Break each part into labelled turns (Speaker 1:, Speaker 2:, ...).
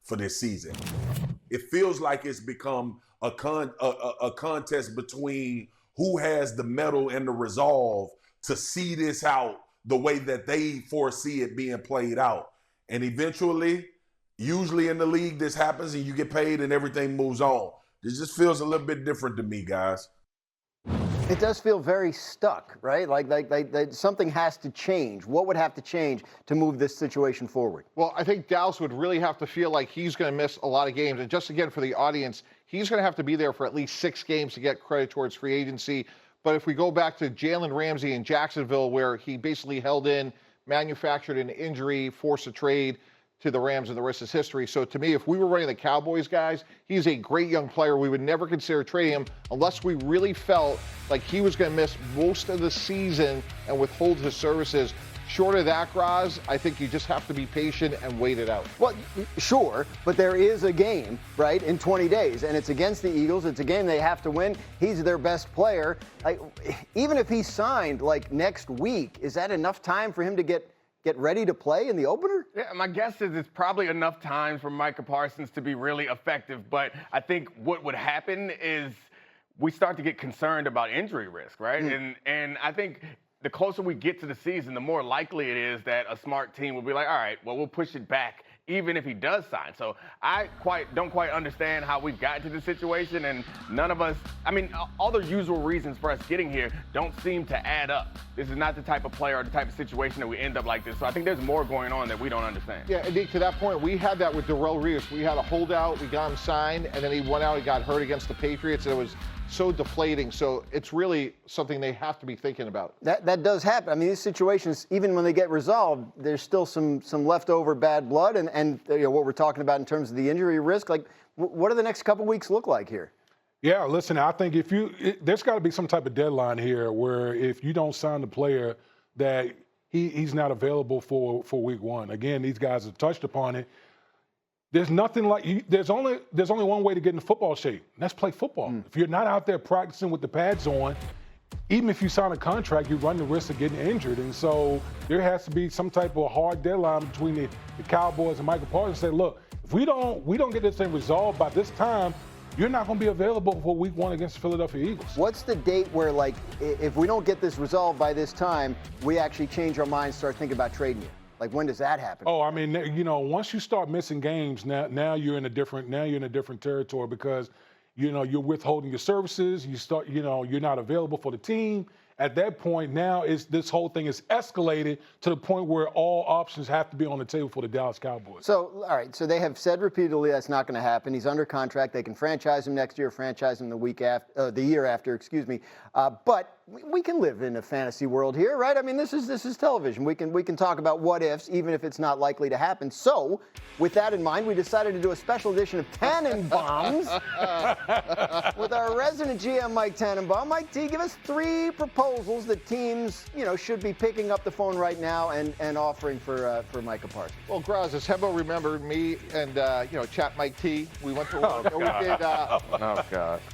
Speaker 1: for this season. It feels like it's become a contest between who has the mettle and the resolve to see this out the way that they foresee it being played out. And eventually, usually in the league, this happens and you get paid and everything moves on. This just feels a little bit different to me, guys.
Speaker 2: It does feel very stuck, right? Like something has to change. What would have to change to move this situation forward?
Speaker 3: Well, I think Dallas would really have to feel like he's going to miss a lot of games. And just again, for the audience, he's going to have to be there for at least 6 games to get credit towards free agency. But if we go back to Jalen Ramsey in Jacksonville, where he basically held in, manufactured an injury, forced a trade to the Rams, and the rest is history. So to me, if we were running the Cowboys, guys, he's a great young player. We would never consider trading him unless we really felt like he was going to miss most of the season and withhold his services. Short of that, Graz, I think you just have to be patient and wait it out.
Speaker 2: Well, sure, but there is a game, right, in 20 days, and it's against the Eagles. It's a game they have to win. He's their best player. Like, even if he's signed, like, next week, is that enough time for him to get ready to play in the opener?
Speaker 4: Yeah, my guess is it's probably enough time for Micah Parsons to be really effective. But I think what would happen is we start to get concerned about injury risk, right? And I think the closer we get to the season, the more likely it is that a smart team will be like, all right, well, we'll push it back even if he does sign. So I don't quite understand how we've gotten to this situation, and none of us, I mean, all the usual reasons for us getting here don't seem to add up. This is not the type of player or the type of situation that we end up like this. So I think there's more going on that we don't understand.
Speaker 3: Yeah, and to that point, we had that with Darrelle Revis. We had a holdout, we got him signed, and then he went out and got hurt against the Patriots, and it was so deflating. So it's really something they have to be thinking about.
Speaker 2: That does happen. I mean, these situations, even when they get resolved, there's still some leftover bad blood, and you know, what we're talking about in terms of the injury risk. Like, what do the next couple weeks look like here?
Speaker 5: Yeah, listen, I think there's got to be some type of deadline here where if you don't sign the player, that he's not available for week 1. Again, these guys have touched upon it. There's nothing like there's only one way to get in football shape, and that's play football. If you're not out there practicing with the pads on, even if you sign a contract, you run the risk of getting injured. And so there has to be some type of hard deadline between the Cowboys and Michael Parsons. Say, look, if we don't get this thing resolved by this time, you're not going to be available for week 1 against the Philadelphia Eagles.
Speaker 2: What's the date where, like, if we don't get this resolved by this time, we actually change our minds, start thinking about trading you? Like, when does that happen?
Speaker 5: Oh, I mean, you know, once you start missing games, now you're in a different territory because, you know, you're withholding your services. You're not available for the team. At that point, now this whole thing is escalated to the point where all options have to be on the table for the Dallas Cowboys.
Speaker 2: So, all right, so they have said repeatedly that's not going to happen. He's under contract. They can franchise him next year, franchise him the year after, excuse me. But we can live in a fantasy world here, right? I mean, this is television. We can talk about what ifs, even if it's not likely to happen. So, with that in mind, we decided to do a special edition of Tannenbaums with our resident GM, Mike Tannenbaum. Mike T, give us 3 proposals that teams, you know, should be picking up the phone right now and offering for Micah Parsons.
Speaker 3: Well, Graz, as Hebo remembered, me and Chat Mike T, we went to work. We did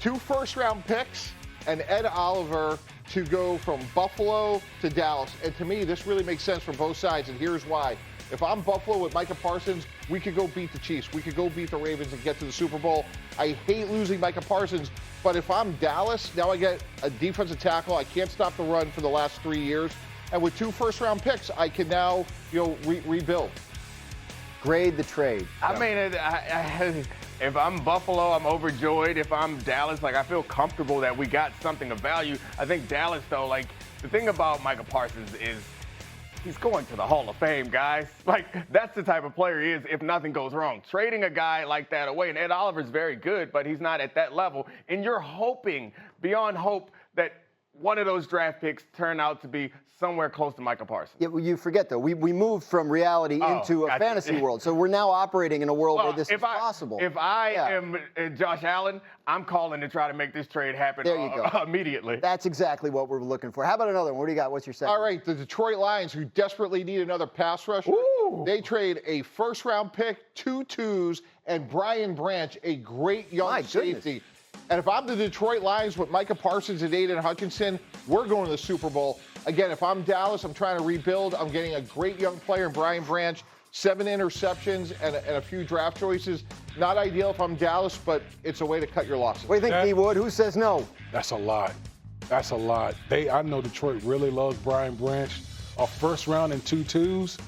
Speaker 3: 2 first-round picks and Ed Oliver to go from Buffalo to Dallas. And to me, this really makes sense from both sides, and here's why. If I'm Buffalo with Micah Parsons, we could go beat the Chiefs. We could go beat the Ravens and get to the Super Bowl. I hate losing Micah Parsons, but if I'm Dallas, now I get a defensive tackle. I can't stop the run for the last 3 years. And with 2 first-round picks, I can now, rebuild.
Speaker 2: Grade the trade.
Speaker 4: I mean, if I'm Buffalo, I'm overjoyed. If I'm Dallas, I feel comfortable that we got something of value. I think Dallas, though, the thing about Micah Parsons is he's going to the Hall of Fame, guys. That's the type of player he is if nothing goes wrong. Trading a guy like that away, and Ed Oliver's very good, but he's not at that level. And you're hoping, beyond hope, that one of those draft picks turn out to be somewhere close to Micah Parsons.
Speaker 2: Yeah, well, you forget, though, we moved from reality into a fantasy world. So we're now operating in a world where this is possible.
Speaker 4: If I am Josh Allen, I'm calling to try to make this trade happen immediately.
Speaker 2: That's exactly what we're looking for. How about another one? What do you got? What's your second?
Speaker 3: All right, the Detroit Lions, who desperately need another pass rusher. Ooh. They trade a first-round pick, 2 2s, and Brian Branch, a great young safety. And if I'm the Detroit Lions with Micah Parsons and Aiden Hutchinson, we're going to the Super Bowl. Again, if I'm Dallas, I'm trying to rebuild. I'm getting a great young player in Brian Branch. 7 interceptions and a few draft choices. Not ideal if I'm Dallas, but it's a way to cut your losses.
Speaker 2: What do you think, D. Wood? Who says no?
Speaker 5: That's a lot. That's a lot. I know Detroit really loves Brian Branch. A first round and 2 twos.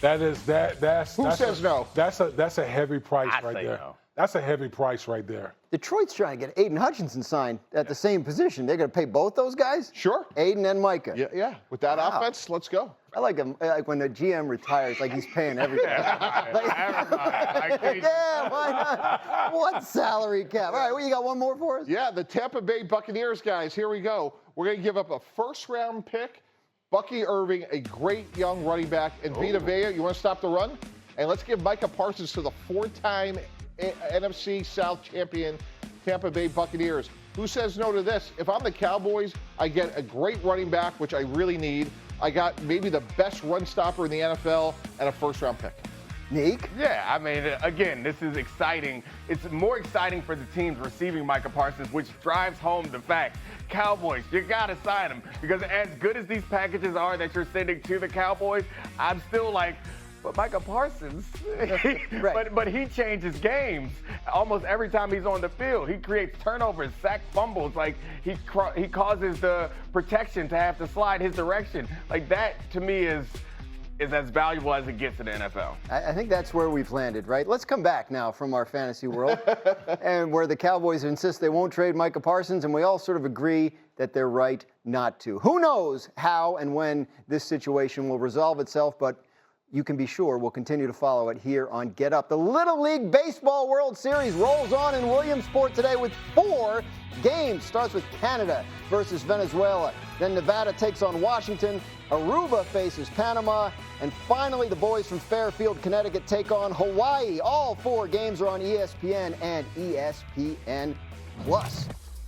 Speaker 3: Who says no?
Speaker 5: That's a heavy price
Speaker 4: I
Speaker 5: right
Speaker 4: say
Speaker 5: there.
Speaker 4: no.
Speaker 5: That's a heavy price right there.
Speaker 2: Detroit's trying to get Aiden Hutchinson signed at the same position. They're going to pay both those guys?
Speaker 3: Sure.
Speaker 2: Aiden and Micah.
Speaker 3: Yeah. With that offense, let's go.
Speaker 2: I like him. Like when the GM retires, like he's paying everybody.
Speaker 4: Everybody.
Speaker 2: Yeah, why not? What salary cap? All right, well, you got one more for us?
Speaker 3: Yeah, the Tampa Bay Buccaneers, guys. Here we go. We're going to give up a first-round pick. Bucky Irving, a great young running back, and Vita Vea. You want to stop the run? And let's give Micah Parsons to the 4-time NFC South champion Tampa Bay Buccaneers. Who says no to this? If I'm the Cowboys, I get a great running back, which I really need. I got maybe the best run stopper in the NFL and a first-round pick.
Speaker 2: Neek?
Speaker 4: Yeah, I mean, again, this is exciting. It's more exciting for the teams receiving Micah Parsons, which drives home the fact, Cowboys, you got to sign him. Because as good as these packages are that you're sending to the Cowboys, I'm still like, but Micah Parsons,
Speaker 2: Right.
Speaker 4: but he changes games almost every time he's on the field. He creates turnovers, sack fumbles. Like he causes the protection to have to slide his direction. Like that to me is as valuable as it gets in the NFL.
Speaker 2: I think that's where we've landed, right? Let's come back now from our fantasy world and where the Cowboys insist they won't trade Micah Parsons, and we all sort of agree that they're right not to. Who knows how and when this situation will resolve itself, but you can be sure we'll continue to follow it here on Get Up. The Little League Baseball World Series rolls on in Williamsport today with 4 games. Starts with Canada versus Venezuela. Then Nevada takes on Washington. Aruba faces Panama. And finally, the boys from Fairfield, Connecticut take on Hawaii. All 4 games are on ESPN and ESPN+.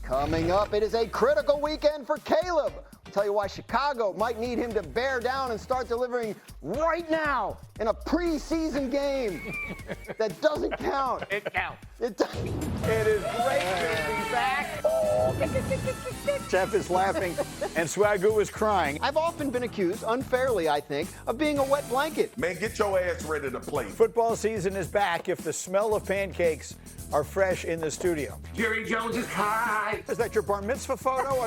Speaker 2: Coming up, it is a critical weekend for Caleb. I'll tell you why Chicago might need him to bear down and start delivering right now in a preseason game that doesn't count.
Speaker 4: It counts.
Speaker 2: It
Speaker 6: is great to be back. Jeff is laughing and Swagoo is crying.
Speaker 2: I've often been accused, unfairly I think, of being a wet blanket.
Speaker 1: Man, get your ass ready to play.
Speaker 6: Football season is back if the smell of pancakes are fresh in the studio.
Speaker 7: Jerry Jones is high.
Speaker 6: Is that your bar mitzvah photo?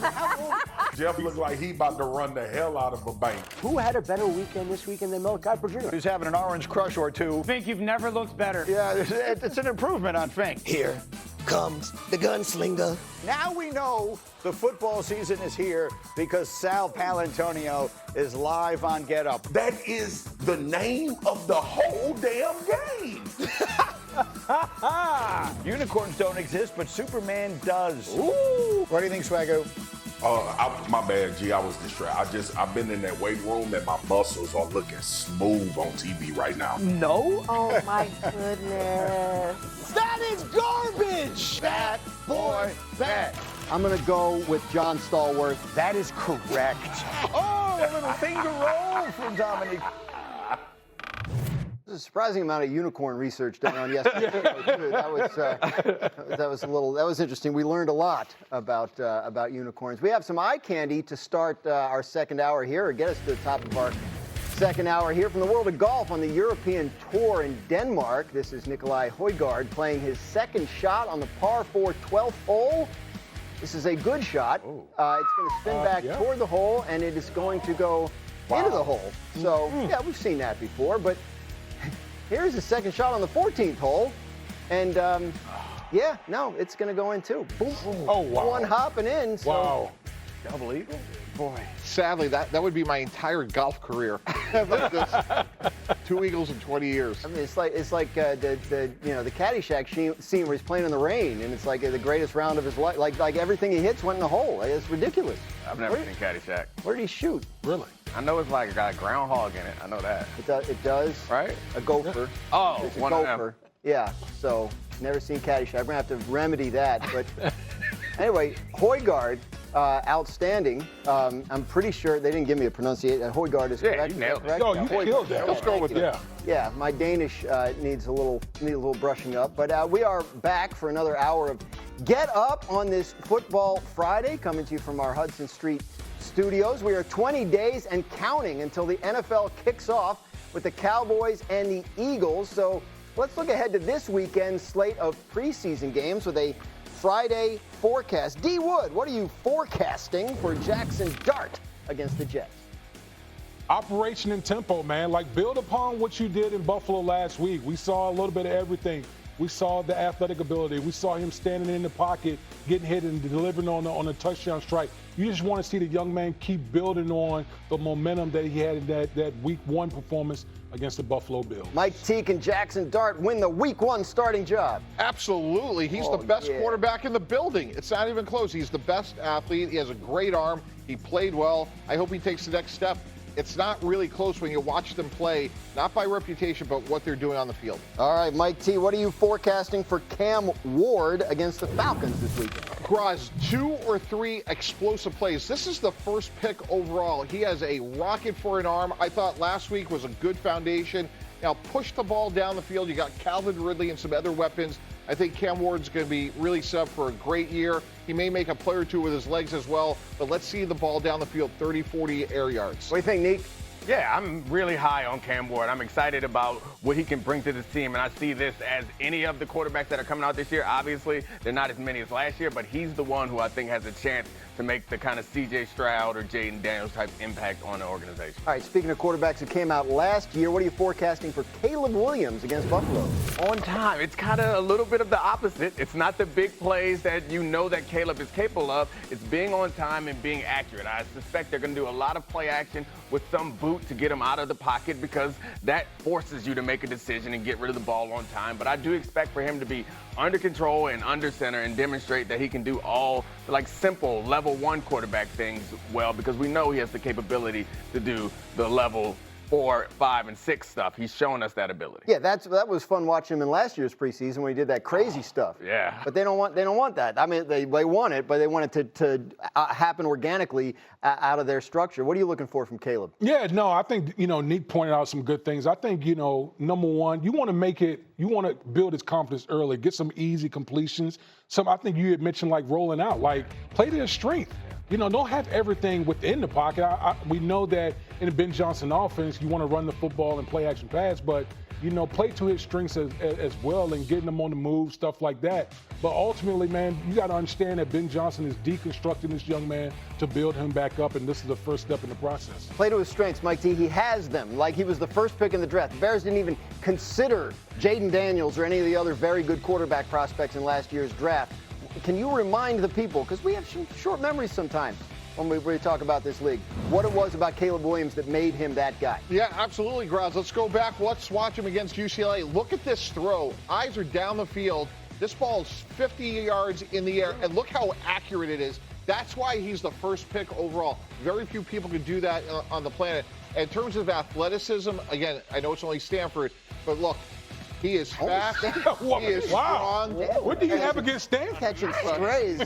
Speaker 1: Jeff looked like he about to run the hell out of a bank.
Speaker 8: Who had a better weekend this weekend than Mel Kiper Jr.?
Speaker 6: He's having an orange crush or two.
Speaker 7: Fink, you've never looked better.
Speaker 6: Yeah, it's an improvement on Fink.
Speaker 8: Here comes the gunslinger.
Speaker 6: Now we know the football season is here because Sal Palantonio is live on Get Up.
Speaker 1: That is the name of the whole damn game.
Speaker 6: Unicorns don't exist, but Superman does. Ooh. What do you think, Swagoo?
Speaker 1: My bad, G. I was distracted. I've been in that weight room and my muscles are looking smooth on TV right now.
Speaker 6: No.
Speaker 9: Oh my goodness.
Speaker 6: That is garbage. That boy, that.
Speaker 2: I'm going to go with John Stallworth.
Speaker 6: That is correct. Oh, a little finger roll from Dominique.
Speaker 2: There's a surprising amount of unicorn research done on yesterday. That was interesting. We learned a lot about unicorns. We have some eye candy to start our second hour here, or get us to the top of our second hour here from the world of golf on the European Tour in Denmark. This is Nikolai Højgaard playing his second shot on the par 4 12th hole. This is a good shot. It's going to spin back toward the hole, and it is going to go into the hole. So, yeah, we've seen that before, but here's the second shot on the 14th hole, and it's going to go in too. Boom.
Speaker 5: Oh, wow.
Speaker 2: One hopping in. So.
Speaker 5: Wow.
Speaker 3: Double eagle? Boy, sadly, that would be my entire golf career. Like this. 2 eagles in 20 years.
Speaker 2: I mean, it's like the Caddyshack scene where he's playing in the rain, and it's like the greatest round of his life. Like everything he hits went in the hole. It's ridiculous.
Speaker 4: I've never seen Caddyshack.
Speaker 2: Where did he shoot?
Speaker 5: Really?
Speaker 4: I know it's like got a groundhog in it. I know that.
Speaker 2: It does.
Speaker 4: Right?
Speaker 2: A gopher.
Speaker 4: Oh,
Speaker 2: it's a
Speaker 4: one of
Speaker 2: gopher. Yeah. So never seen Caddyshack. We're gonna have to remedy that. But anyway, Højgaard. Outstanding. I'm pretty sure they didn't give me a pronunciation. Højgaard is correct.
Speaker 4: You nailed it.
Speaker 2: Correct?
Speaker 5: No,
Speaker 2: Yeah,
Speaker 5: you
Speaker 2: Højgaard.
Speaker 5: killed that.
Speaker 3: Let's go with it.
Speaker 5: Yeah.
Speaker 2: Yeah, my Danish needs a little brushing up. But we are back for another hour of Get Up on this Football Friday, coming to you from our Hudson Street studios. We are 20 days and counting until the NFL kicks off with the Cowboys and the Eagles. So let's look ahead to this weekend's slate of preseason games with a Friday forecast. D. Wood, what are you forecasting for Jackson Dart against the Jets?
Speaker 5: Operation and tempo, man. Like, build upon what you did in Buffalo last week. We saw a little bit of everything. We saw the athletic ability. We saw him standing in the pocket, getting hit and delivering on a touchdown strike. You just want to see the young man keep building on the momentum that he had in that Week 1 performance against the Buffalo Bills.
Speaker 2: Mike Teague and Jackson Dart win the Week 1 starting job.
Speaker 3: Absolutely. He's the best quarterback in the building. It's not even close. He's the best athlete. He has a great arm. He played well. I hope he takes the next step. It's not really close when you watch them play, not by reputation, but what they're doing on the field.
Speaker 2: All right, Mike T., what are you forecasting for Cam Ward against the Falcons this weekend?
Speaker 3: Graz, 2 or 3 explosive plays. This is the first pick overall. He has a rocket for an arm. I thought last week was a good foundation. Now push the ball down the field. You got Calvin Ridley and some other weapons. I think Cam Ward's going to be really set up for a great year. He may make a play or two with his legs as well, but let's see the ball down the field, 30, 40 air yards.
Speaker 2: What do you think, Nick?
Speaker 4: Yeah, I'm really high on Cam Ward. I'm excited about what he can bring to this team, and I see this as any of the quarterbacks that are coming out this year. Obviously, they're not as many as last year, but he's the one who I think has a chance to make the kind of C.J. Stroud or Jaden Daniels type impact on the organization.
Speaker 2: All right, speaking of quarterbacks who came out last year, what are you forecasting for Caleb Williams against Buffalo?
Speaker 4: On time. It's kind of a little bit of the opposite. It's not the big plays that you know that Caleb is capable of. It's being on time and being accurate. I suspect they're going to do a lot of play action with some boot to get him out of the pocket because that forces you to make a decision and get rid of the ball on time. But I do expect for him to be under control and under center and demonstrate that he can do all like simple level 1 quarterback things well, because we know he has the capability to do the level 4, 5, and 6 stuff. He's shown us that ability.
Speaker 2: Yeah, that was fun watching him in last year's preseason when he did that crazy stuff.
Speaker 4: Yeah.
Speaker 2: But they don't want that. I mean, they want it, but they want it to happen organically out of their structure. What are you looking for from Caleb?
Speaker 5: Yeah, no, I think, Nick pointed out some good things. I think, number one, you want to build his confidence early, get some easy completions. I think you had mentioned like rolling out, like play to his strength. Don't have everything within the pocket. We know that in the Ben Johnson offense, you want to run the football and play action pass, but, play to his strengths as well and getting them on the move, stuff like that. But ultimately, man, you got to understand that Ben Johnson is deconstructing this young man to build him back up, and this is the first step in the process.
Speaker 2: Play to his strengths, Mike T. He has them. Like he was the first pick in the draft. The Bears didn't even consider Jaden Daniels or any of the other very good quarterback prospects in last year's draft. Can you remind the people, because we have short memories sometimes when we talk about this league, what it was about Caleb Williams that made him that guy?
Speaker 3: Yeah, absolutely, Graz. Let's go back. Let's watch him against UCLA. Look at this throw. Eyes are down the field. This ball is 50 yards in the air, and look how accurate it is. That's why he's the first pick overall. Very few people can do that on the planet. In terms of athleticism, again, I know it's only Stanford, but look, he is fast. He is strong.
Speaker 5: What do you have against Stanford?
Speaker 2: Catching strays.